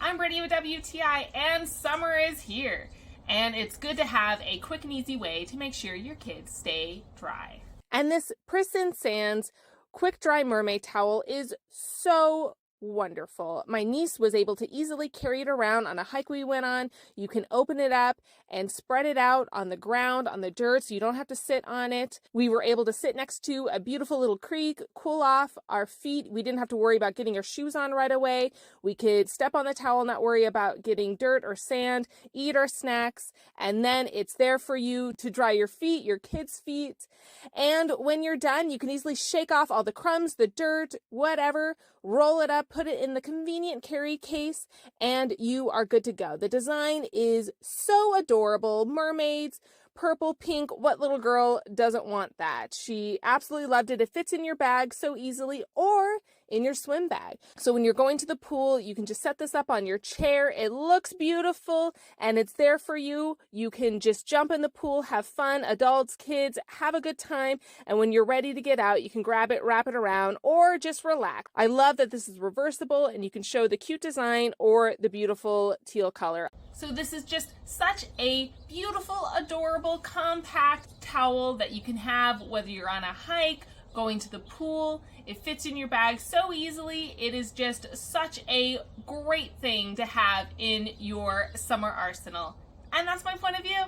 I'm Brittany with WTI, and summer is here. And it's good to have a quick and easy way to make sure your kids stay dry. And this PRIS+SAND quick dry mermaid towel is so wonderful. My niece was able to easily carry it around on a hike we went on. You can open it up and spread it out on the ground, on the dirt, so you don't have to sit on it. We were able to sit next to a beautiful little creek, cool off our feet. We didn't have to worry about getting our shoes on right away. We could step on the towel, not worry about getting dirt or sand, eat our snacks, and then it's there for you to dry your feet, your kids' feet. And when you're done, you can easily shake off all the crumbs, the dirt, whatever, roll it up, put it in the convenient carry case, and you are good to go. The design is so adorable. Mermaids, purple, pink. What little girl doesn't want that? She absolutely loved it. It fits in your bag so easily, or in your swim bag. So when you're going to the pool, you can just set this up on your chair. It looks beautiful and it's there for you. You can just jump in the pool, have fun, adults, kids, have a good time. And when you're ready to get out, you can grab it, wrap it around, or just relax. I love that this is reversible and you can show the cute design or the beautiful teal color. So this is just such a beautiful, adorable, compact towel that you can have whether you're on a hike, going to the pool. It fits in your bag so easily. It is just such a great thing to have in your summer arsenal. And that's my point of view.